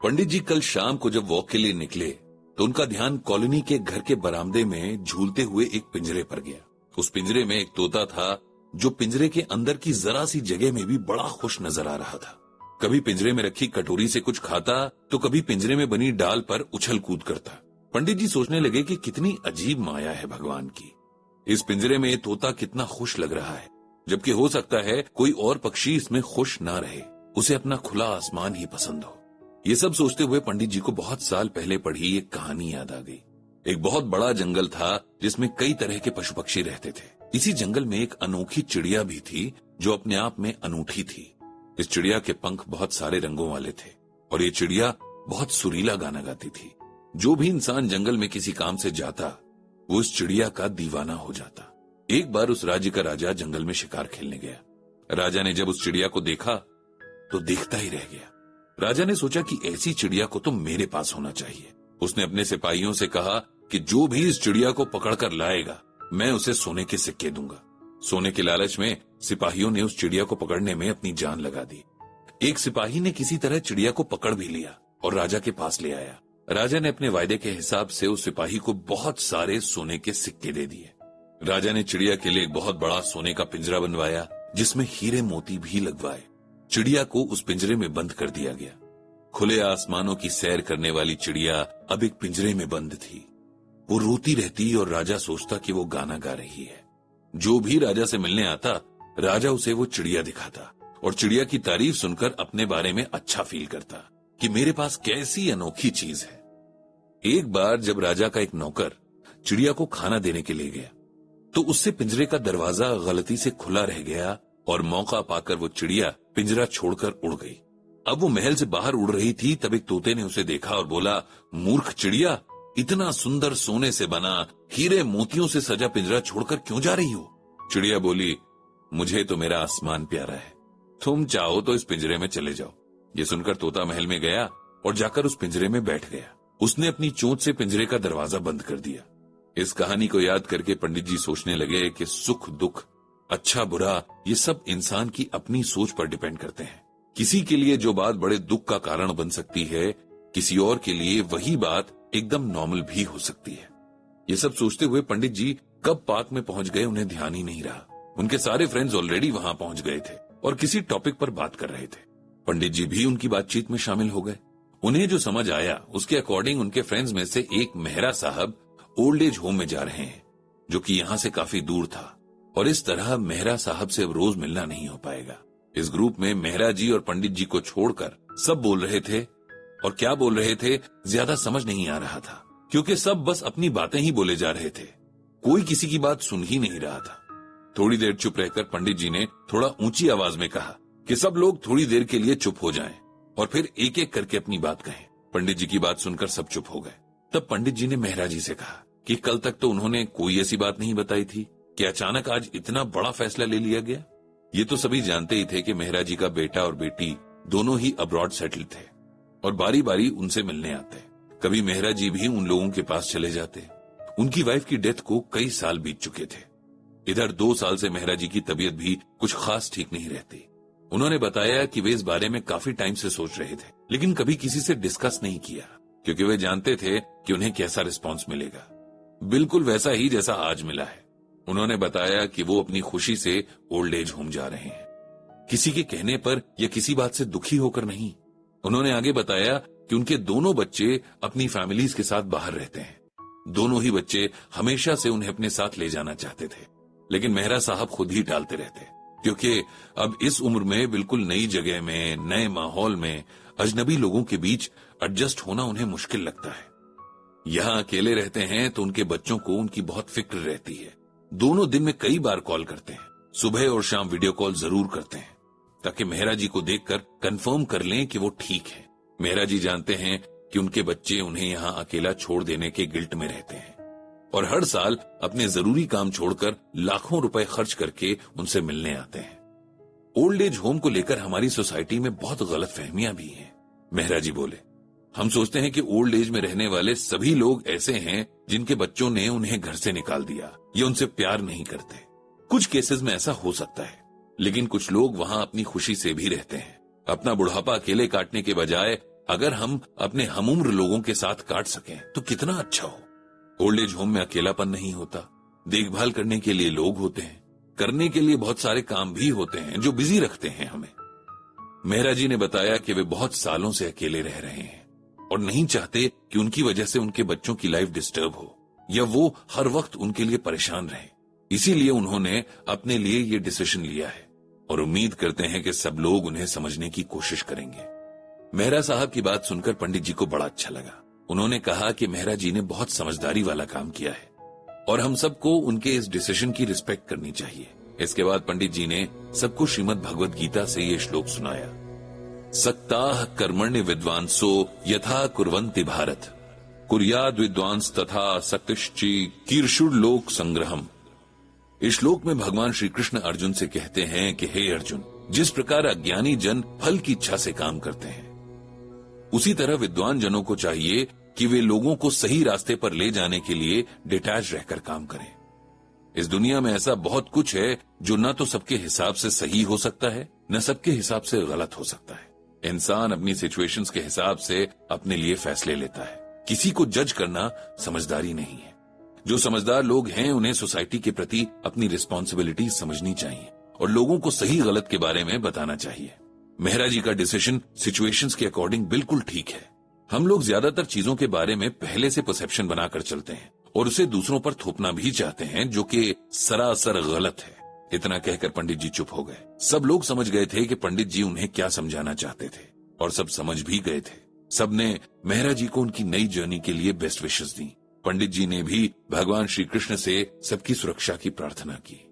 पंडित जी कल शाम को जब वॉक के लिए निकले तो उनका ध्यान कॉलोनी के घर के बरामदे में झूलते हुए एक पिंजरे पर गया। उस पिंजरे में एक तोता था जो पिंजरे के अंदर की जरा सी जगह में भी बड़ा खुश नजर आ रहा था। कभी पिंजरे में रखी कटोरी से कुछ खाता तो कभी पिंजरे में बनी डाल पर उछल कूद करता। पंडित जी सोचने लगे कि कितनी अजीब माया है भगवान की। इस पिंजरे में ये तोता कितना खुश लग रहा है, जबकि हो सकता है कोई और पक्षी इसमें खुश ना रहे, उसे अपना खुला आसमान ही पसंद हो। ये सब सोचते हुए पंडित जी को बहुत साल पहले पढ़ी एक कहानी याद आ गई। एक बहुत बड़ा जंगल था जिसमें कई तरह के पशु पक्षी रहते थे। इसी जंगल में एक अनोखी चिड़िया भी थी जो अपने आप में अनूठी थी। इस चिड़िया के पंख बहुत सारे रंगों वाले थे और ये चिड़िया बहुत सुरीला गाना गाती थी। जो भी इंसान जंगल में किसी काम से जाता वो इस चिड़िया का दीवाना हो जाता। एक बार उस राज्य का राजा जंगल में शिकार खेलने गया। राजा ने जब उस चिड़िया को देखा तो देखता ही रह गया। राजा ने सोचा कि ऐसी चिड़िया को तो मेरे पास होना चाहिए। उसने अपने सिपाहियों से कहा कि जो भी इस चिड़िया को पकड़कर लाएगा मैं उसे सोने के सिक्के दूंगा। सोने के लालच में सिपाहियों ने उस चिड़िया को पकड़ने में अपनी जान लगा दी। एक सिपाही ने किसी तरह चिड़िया को पकड़ भी लिया और राजा के पास ले आया। राजा ने अपने वायदे के हिसाब से उस सिपाही को बहुत सारे सोने के सिक्के दे दिए। राजा ने चिड़िया के लिए एक बहुत बड़ा सोने का पिंजरा बनवाया जिसमें हीरे मोती भी लगवाए। चिड़िया को उस पिंजरे में बंद कर दिया गया। खुले आसमानों की सैर करने वाली चिड़िया अब एक पिंजरे में बंद थी। वो रोती रहती और राजा सोचता कि वो गाना गा रही है। जो भी राजा से मिलने आता राजा उसे वो चिड़िया दिखाता और चिड़िया की तारीफ सुनकर अपने बारे में अच्छा फील करता कि मेरे पास कैसी अनोखी चीज है। एक बार जब राजा का एक नौकर चिड़िया को खाना देने के लिए गया तो उससे पिंजरे का दरवाजा गलती से खुला रह गया और मौका पाकर वो चिड़िया पिंजरा छोड़कर उड़ गई। अब वो महल से बाहर उड़ रही थी तब एक तोते ने उसे देखा और बोला, मूर्ख चिड़िया, इतना सुंदर सोने से बना हीरे मोतियों से सजा पिंजरा छोड़कर क्यों जा रही हो? चिड़िया बोली, मुझे तो मेरा आसमान प्यारा है, तुम चाहो तो इस पिंजरे में चले जाओ। ये सुनकर तोता महल में गया और जाकर उस पिंजरे में बैठ गया। उसने अपनी चोंच से पिंजरे का दरवाजा बंद कर दिया। इस कहानी को याद करके पंडित जी सोचने लगे कि सुख दुख, अच्छा बुरा, ये सब इंसान की अपनी सोच पर डिपेंड करते हैं। किसी के लिए जो बात बड़े दुख का कारण बन सकती है, किसी और के लिए वही बात एकदम नॉर्मल भी हो सकती है। ये सब सोचते हुए पंडित जी कब पार्क में पहुंच गए उन्हें ध्यान ही नहीं रहा। उनके सारे फ्रेंड्स ऑलरेडी वहां पहुंच गए थे और किसी टॉपिक पर बात कर रहे थे। पंडित जी भी उनकी बातचीत में शामिल हो गए। उन्हें जो समझ आया उसके अकॉर्डिंग उनके फ्रेंड्स में से एक मेहरा साहब ओल्ड एज होम में जा रहे हैं जो कि यहाँ से काफी दूर था और इस तरह मेहरा साहब से अब रोज मिलना नहीं हो पाएगा। इस ग्रुप में मेहरा जी और पंडित जी को छोड़कर सब बोल रहे थे और क्या बोल रहे थे ज्यादा समझ नहीं आ रहा था क्योंकि सब बस अपनी बातें ही बोले जा रहे थे। कोई किसी की बात सुन ही नहीं रहा था। थोड़ी देर चुप रहकर पंडित जी ने थोड़ा ऊंची आवाज में कहा कि सब लोग थोड़ी देर के लिए चुप हो जाएं और फिर एक एक करके अपनी बात कहें। पंडित जी की बात सुनकर सब चुप हो गए। तब पंडित जी ने मेहरा जी से कहा कि कल तक तो उन्होंने कोई ऐसी बात नहीं बताई थी कि अचानक आज इतना बड़ा फैसला ले लिया गया। ये तो सभी जानते ही थे कि मेहरा जी का बेटा और बेटी दोनों ही अब्रॉड सेटल थे और बारी बारी उनसे मिलने आते। कभी मेहरा जी भी उन लोगों के पास चले जाते। उनकी वाइफ की डेथ को कई साल बीत चुके थे। इधर 2 साल से मेहरा जी की तबीयत भी कुछ खास ठीक नहीं रहती। उन्होंने बताया कि वे इस बारे में काफी टाइम से सोच रहे थे लेकिन कभी किसी से डिस्कस नहीं किया क्योंकि वे जानते थे कि उन्हें कैसा रिस्पॉन्स मिलेगा। बिल्कुल वैसा ही जैसा आज मिला है। उन्होंने बताया कि वो अपनी खुशी से ओल्ड एज होम जा रहे हैं, किसी के कहने पर या किसी बात से दुखी होकर नहीं। उन्होंने आगे बताया कि उनके दोनों बच्चे अपनी फैमिलीज के साथ बाहर रहते हैं। दोनों ही बच्चे हमेशा से उन्हें अपने साथ ले जाना चाहते थे लेकिन मेहरा साहब खुद ही टालते रहते क्योंकि अब इस उम्र में बिल्कुल नई जगह में, नए माहौल में, अजनबी लोगों के बीच एडजस्ट होना उन्हें मुश्किल लगता है। यहाँ अकेले रहते हैं तो उनके बच्चों को उनकी बहुत फिक्र रहती है। दोनों दिन में कई बार कॉल करते हैं, सुबह और शाम वीडियो कॉल जरूर करते हैं ताकि मेहरा जी को देखकर कंफर्म कर लें कि वो ठीक है। मेहरा जी जानते हैं कि उनके बच्चे उन्हें यहाँ अकेला छोड़ देने के गिल्ट में रहते हैं और हर साल अपने जरूरी काम छोड़कर लाखों रुपए खर्च करके उनसे मिलने आते हैं। ओल्ड एज होम को लेकर हमारी सोसाइटी में बहुत गलतफहमियां भी हैं। मेहरा जी बोले, हम सोचते हैं कि ओल्ड एज में रहने वाले सभी लोग ऐसे हैं जिनके बच्चों ने उन्हें घर से निकाल दिया या उनसे प्यार नहीं करते। कुछ केसेस में ऐसा हो सकता है लेकिन कुछ लोग वहां अपनी खुशी से भी रहते हैं। अपना बुढ़ापा अकेले काटने के बजाय अगर हम अपने हमउम्र लोगों के साथ काट सकें तो कितना अच्छा हो। ओल्ड एज होम में अकेलापन नहीं होता, देखभाल करने के लिए लोग होते हैं, करने के लिए बहुत सारे काम भी होते हैं जो बिजी रखते हैं हमें। मेहरा जी ने बताया कि वे बहुत सालों से अकेले रह रहे हैं और नहीं चाहते कि उनकी वजह से उनके बच्चों की लाइफ डिस्टर्ब हो या वो हर वक्त उनके लिए परेशान रहे। इसीलिए उन्होंने अपने लिए ये डिसीजन लिया है और उम्मीद करते हैं कि सब लोग उन्हें समझने की कोशिश करेंगे। मेहरा साहब की बात सुनकर पंडित जी को बड़ा अच्छा लगा। उन्होंने कहा कि मेहरा जी ने बहुत समझदारी वाला काम किया है और हम सबको उनके इस डिसीजन की रिस्पेक्ट करनी चाहिए। इसके बाद पंडित जी ने सबको श्रीमद् भगवद गीता से ये श्लोक सुनाया। सक्ताः कर्मण्य विद्वांसो यथा कुर्वन्ति भारत, कुर्याद् विद्वांस तथा सक्तिश्चि कीर्षुर्लोक संग्रहम। इस श्लोक में भगवान श्री कृष्ण अर्जुन से कहते हैं कि हे अर्जुन, जिस प्रकार अज्ञानी जन फल की इच्छा से काम करते हैं, उसी तरह विद्वान जनों को चाहिए कि वे लोगों को सही रास्ते पर ले जाने के लिए डिटैच रहकर काम करें। इस दुनिया में ऐसा बहुत कुछ है जो न तो सबके हिसाब से सही हो सकता है, न सबके हिसाब से गलत हो सकता है। इंसान अपनी सिचुएशंस के हिसाब से अपने लिए फैसले लेता है। किसी को जज करना समझदारी नहीं है। जो समझदार लोग हैं उन्हें सोसाइटी के प्रति अपनी रिस्पॉन्सिबिलिटी समझनी चाहिए और लोगों को सही गलत के बारे में बताना चाहिए। मेहरा जी का डिसीजन सिचुएशंस के अकॉर्डिंग बिल्कुल ठीक है। हम लोग ज्यादातर चीजों के बारे में पहले से परसेप्शन बनाकर चलते हैं और उसे दूसरों पर थोपना भी चाहते हैं, जो कि सरासर गलत है। इतना कहकर पंडित जी चुप हो गए। सब लोग समझ गए थे कि पंडित जी उन्हें क्या समझाना चाहते थे और सब समझ भी गए थे। सबने मेहरा जी को उनकी नई जर्नी के लिए बेस्ट विशेस दी। पंडित जी ने भी भगवान श्री कृष्ण से सबकी सुरक्षा की प्रार्थना की।